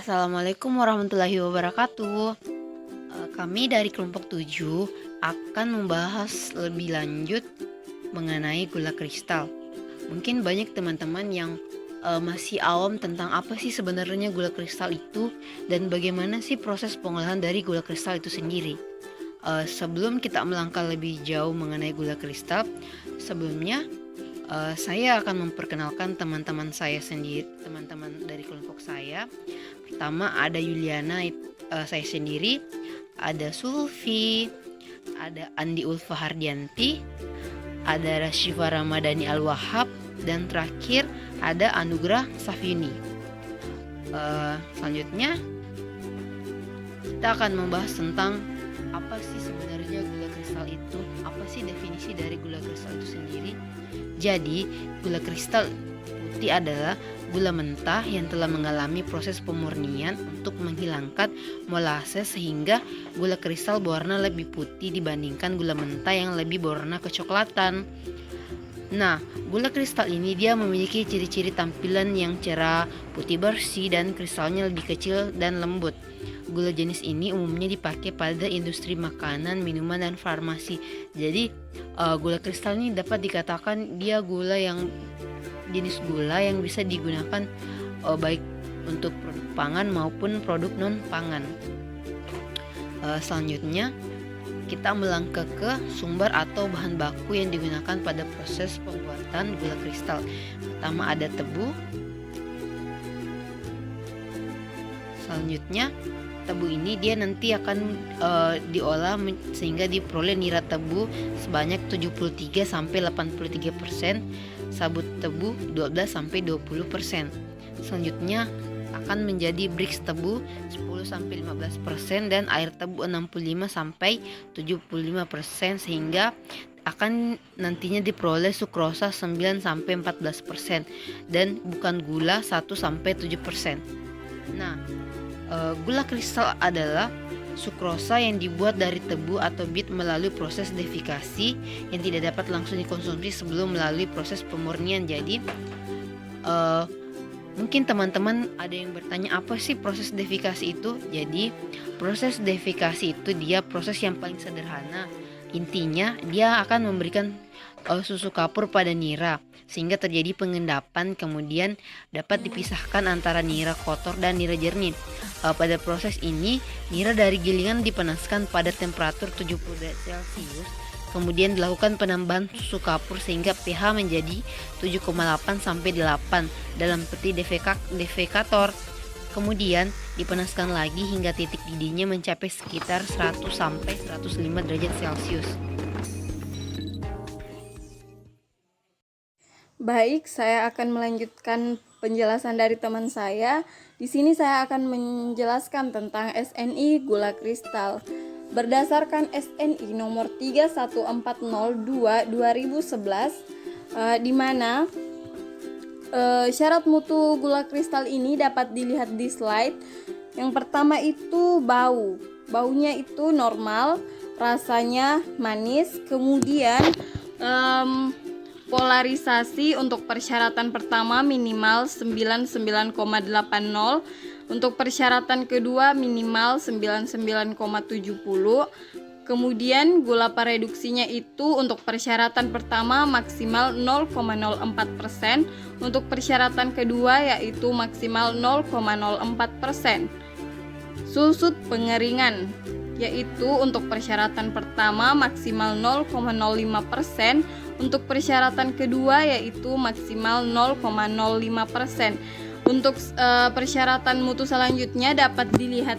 Assalamualaikum warahmatullahi wabarakatuh. Kami dari kelompok 7 akan membahas lebih lanjut mengenai gula kristal. Mungkin banyak teman-teman yang masih awam tentang apa sih sebenarnya gula kristal itu dan bagaimana sih proses pengolahan dari gula kristal itu sendiri. Sebelum kita melangkah lebih jauh mengenai gula kristal, sebelumnya saya akan memperkenalkan teman-teman saya sendiri, teman-teman dari kelompok saya. Pertama ada Yuliana, saya sendiri, ada Sulfi, ada Andi Ulfa Hardianti, ada Rashifa Ramadhani Al-Wahhab, dan terakhir ada Anugrah Safini. Selanjutnya kita akan membahas tentang apa sih sebenarnya gula kristal itu, apa sih definisi dari gula kristal itu sendiri. Jadi gula kristal putih adalah gula mentah yang telah mengalami proses pemurnian untuk menghilangkan molase sehingga gula kristal berwarna lebih putih dibandingkan gula mentah yang lebih berwarna kecoklatan. Nah, gula kristal ini dia memiliki ciri-ciri tampilan yang cerah, putih bersih, dan kristalnya lebih kecil dan lembut. Gula jenis ini umumnya dipakai pada industri makanan, minuman, dan farmasi. Jadi gula kristal ini dapat dikatakan dia jenis gula yang bisa digunakan baik untuk produk pangan maupun produk non pangan. Selanjutnya kita melangkah ke sumber atau bahan baku yang digunakan pada proses pembuatan gula kristal. Pertama ada tebu. Selanjutnya tebu ini dia nanti akan diolah sehingga diperoleh nira tebu sebanyak 73-83%, sabut tebu 12-20%. Selanjutnya akan menjadi brix tebu 10-15% dan air tebu 65-75% sehingga akan nantinya diperoleh sukrosa 9-14% dan bukan gula 1-7%. Nah, gula kristal adalah sukrosa yang dibuat dari tebu atau bit melalui proses defikasi yang tidak dapat langsung dikonsumsi sebelum melalui proses pemurnian. Jadi mungkin teman-teman ada yang bertanya apa sih proses defikasi itu? Jadi proses defikasi itu dia proses yang paling sederhana. Intinya dia akan memberikan susu kapur pada nira sehingga terjadi pengendapan, kemudian dapat dipisahkan antara nira kotor dan nira jernih. Pada proses ini nira dari gilingan dipanaskan pada temperatur 70 derajat Celcius, kemudian dilakukan penambahan susu kapur sehingga pH menjadi 7,8-8 dalam peti defekator. Kemudian dipanaskan lagi hingga titik didihnya mencapai sekitar 100-105 derajat Celcius. Baik, saya akan melanjutkan penjelasan dari teman saya. Di sini saya akan menjelaskan tentang SNI gula kristal. Berdasarkan SNI nomor 31402/2011, di mana syarat mutu gula kristal ini dapat dilihat di slide. Yang pertama itu bau. Baunya itu normal, rasanya manis. Kemudian polarisasi untuk persyaratan pertama minimal 99,80, untuk persyaratan kedua minimal 99,70. Kemudian gula pareduksinya itu untuk persyaratan pertama maksimal 0,04%, untuk persyaratan kedua yaitu maksimal 0,04%. Susut pengeringan yaitu untuk persyaratan pertama maksimal 0,05%, untuk persyaratan kedua yaitu maksimal 0,05%. Untuk persyaratan mutu selanjutnya dapat dilihat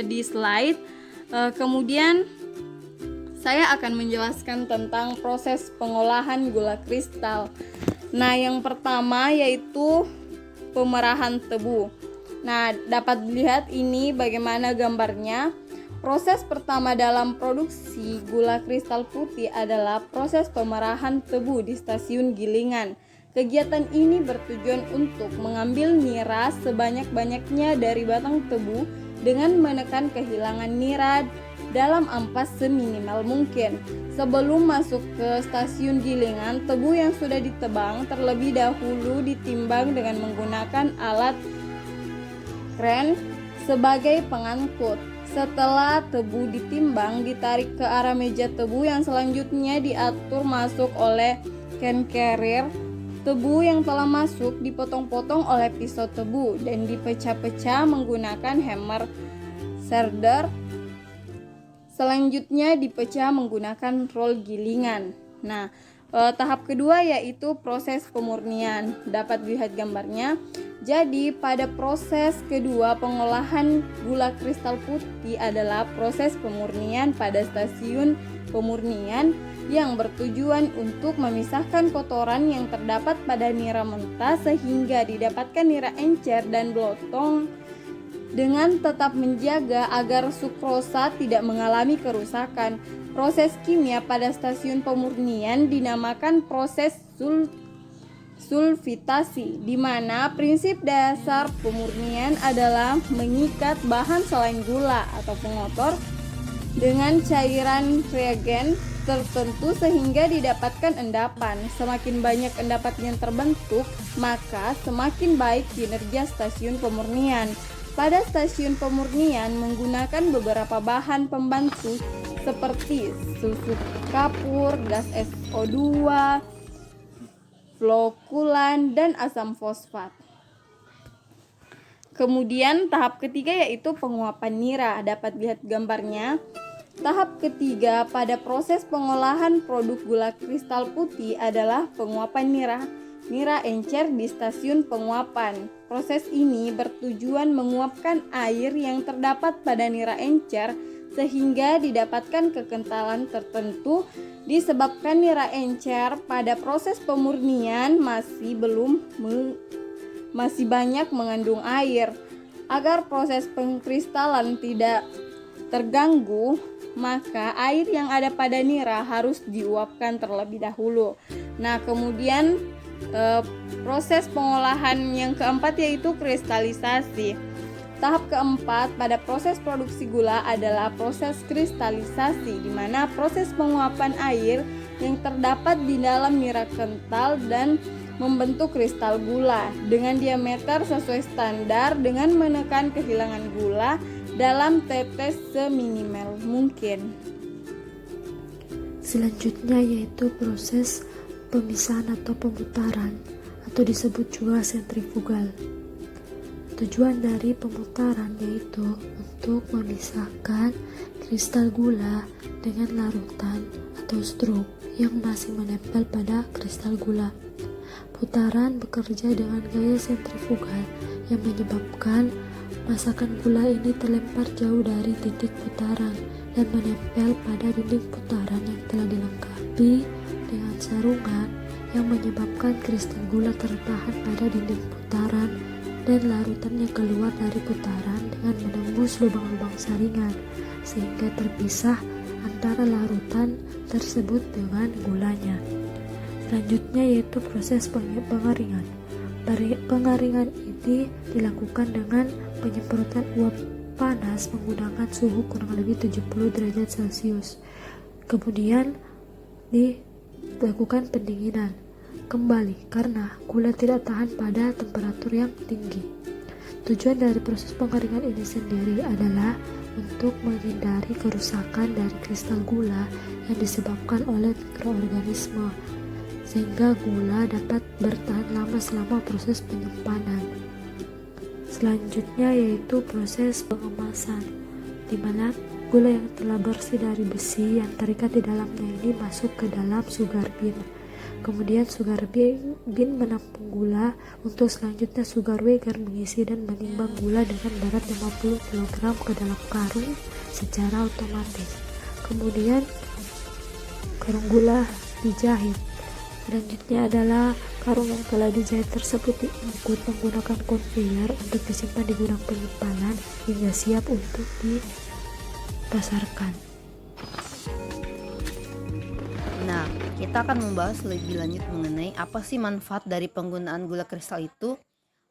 di slide. Kemudian saya akan menjelaskan tentang proses pengolahan gula kristal. Nah, yang pertama yaitu pemerahan tebu. Nah, dapat dilihat ini bagaimana gambarnya. Proses pertama dalam produksi gula kristal putih adalah proses pemerahan tebu di stasiun gilingan. Kegiatan ini bertujuan untuk mengambil nira sebanyak-banyaknya dari batang tebu dengan menekan kehilangan nira dalam ampas seminimal mungkin. Sebelum masuk ke stasiun gilingan, tebu yang sudah ditebang terlebih dahulu ditimbang dengan menggunakan alat kren sebagai pengangkut. Setelah tebu ditimbang, ditarik ke arah meja tebu yang selanjutnya diatur masuk oleh can carrier. Tebu yang telah masuk dipotong-potong oleh pisau tebu dan dipecah-pecah menggunakan hammer serder. Selanjutnya dipecah menggunakan roll gilingan. Nah, tahap kedua yaitu proses pemurnian. Dapat dilihat gambarnya. Jadi pada proses kedua pengolahan gula kristal putih adalah proses pemurnian pada stasiun pemurnian yang bertujuan untuk memisahkan kotoran yang terdapat pada nira mentah sehingga didapatkan nira encer dan blotong dengan tetap menjaga agar sukrosa tidak mengalami kerusakan. Proses kimia pada stasiun pemurnian dinamakan proses sulfitasi, di mana prinsip dasar pemurnian adalah mengikat bahan selain gula atau pengotor dengan cairan reagen tertentu sehingga didapatkan endapan. Semakin banyak endapan yang terbentuk, maka semakin baik kinerja stasiun pemurnian. Pada stasiun pemurnian menggunakan beberapa bahan pembantu seperti susu kapur, gas SO2, flokulan, dan asam fosfat. Kemudian tahap ketiga yaitu penguapan nira. Dapat lihat gambarnya. Tahap ketiga pada proses pengolahan produk gula kristal putih adalah penguapan nira encer di stasiun penguapan. Proses ini bertujuan menguapkan air yang terdapat pada nira encer sehingga didapatkan kekentalan tertentu. Disebabkan nira encer pada proses pemurnian masih banyak mengandung air. Agar proses pengkristalan tidak terganggu, maka air yang ada pada nira harus diuapkan terlebih dahulu. Nah, kemudian proses pengolahan yang keempat yaitu kristalisasi. Tahap keempat pada proses produksi gula adalah proses kristalisasi, di mana proses penguapan air yang terdapat di dalam nira kental dan membentuk kristal gula dengan diameter sesuai standar dengan menekan kehilangan gula dalam tetes seminimal mungkin. Selanjutnya yaitu proses pemisahan atau pemutaran atau disebut juga sentrifugal. Tujuan dari pemutaran yaitu untuk memisahkan kristal gula dengan larutan atau struk yang masih menempel pada kristal gula. Putaran bekerja dengan gaya sentrifugal yang menyebabkan masakan gula ini terlempar jauh dari titik putaran dan menempel pada dinding putaran yang telah dilengkapi dengan sarungan yang menyebabkan kristal gula tertahan pada dinding putaran dan larutannya keluar dari putaran dengan menembus lubang-lubang saringan sehingga terpisah antara larutan tersebut dengan gulanya. Selanjutnya yaitu proses pengeringan. Pengeringan ini dilakukan dengan penyemprotan uap panas menggunakan suhu kurang lebih 70 derajat Celcius. Kemudian dilakukan pendinginan kembali karena gula tidak tahan pada temperatur yang tinggi. Tujuan dari proses pengeringan ini sendiri adalah untuk menghindari kerusakan dari kristal gula yang disebabkan oleh mikroorganisme sehingga gula dapat bertahan lama selama proses penyimpanan. Selanjutnya yaitu proses pengemasan, di mana gula yang telah bersih dari besi yang terikat di dalamnya ini masuk ke dalam sugar bean. Kemudian sugar bean menampung gula untuk selanjutnya sugar wagon mengisi dan menimbang gula dengan berat 50 kg ke dalam karung secara otomatis. Kemudian karung gula dijahit. Selanjutnya adalah karung yang telah dijahit tersebut diangkut menggunakan conveyor untuk disimpan di gudang penyimpanan hingga siap untuk dipasarkan. Nah, kita akan membahas lebih lanjut mengenai apa sih manfaat dari penggunaan gula kristal itu.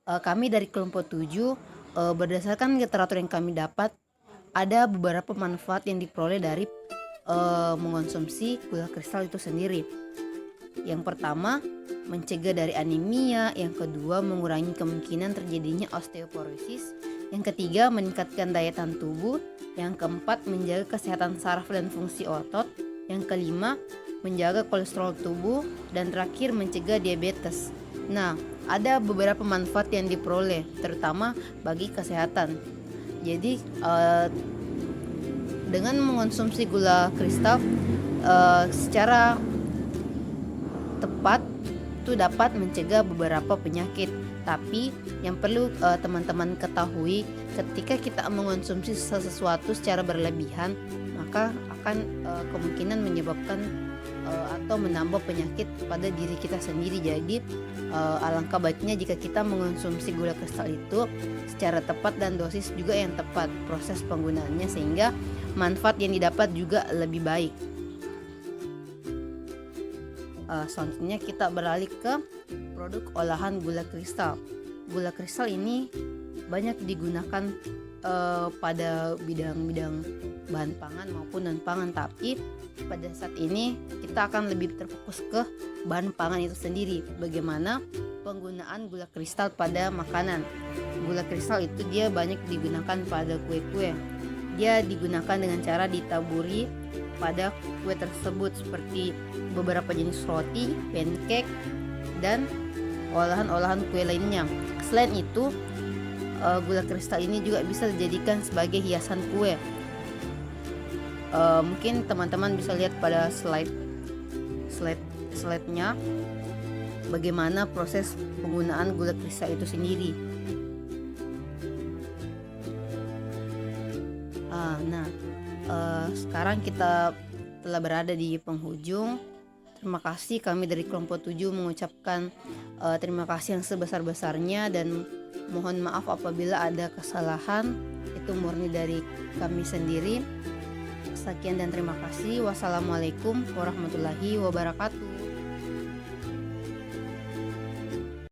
Kami dari kelompok 7 berdasarkan literatur yang kami dapat, ada beberapa manfaat yang diperoleh dari mengonsumsi gula kristal itu sendiri. Yang pertama, mencegah dari anemia. Yang kedua, mengurangi kemungkinan terjadinya osteoporosis. Yang ketiga, meningkatkan daya tahan tubuh. Yang keempat, menjaga kesehatan saraf dan fungsi otot. Yang kelima, menjaga kolesterol tubuh. Dan terakhir, mencegah diabetes. Nah, ada beberapa manfaat yang diperoleh, terutama bagi kesehatan. Jadi, dengan mengonsumsi gula kristal secara tepat itu dapat mencegah beberapa penyakit. Tapi yang perlu teman-teman ketahui, ketika kita mengonsumsi sesuatu secara berlebihan, maka akan kemungkinan menyebabkan atau menambah penyakit pada diri kita sendiri. Jadi alangkah baiknya jika kita mengonsumsi gula kristal itu secara tepat dan dosis juga yang tepat proses penggunaannya, sehingga manfaat yang didapat juga lebih baik. Selanjutnya kita beralih ke produk olahan gula kristal. Gula kristal ini banyak digunakan pada bidang-bidang bahan pangan maupun non pangan, tapi pada saat ini kita akan lebih terfokus ke bahan pangan itu sendiri. Bagaimana penggunaan gula kristal pada makanan. Gula kristal itu dia banyak digunakan pada kue-kue. Dia digunakan dengan cara ditaburi pada kue tersebut seperti beberapa jenis roti, pancake, dan olahan-olahan kue lainnya. Selain itu, gula kristal ini juga bisa dijadikan sebagai hiasan kue. Mungkin teman-teman bisa lihat pada slide-nya bagaimana proses penggunaan gula kristal itu sendiri. Sekarang kita telah berada di penghujung. Terima kasih, kami dari kelompok 7 mengucapkan terima kasih yang sebesar-besarnya dan mohon maaf apabila ada kesalahan, itu murni dari kami sendiri. Sekian dan terima kasih. Wassalamualaikum warahmatullahi wabarakatuh.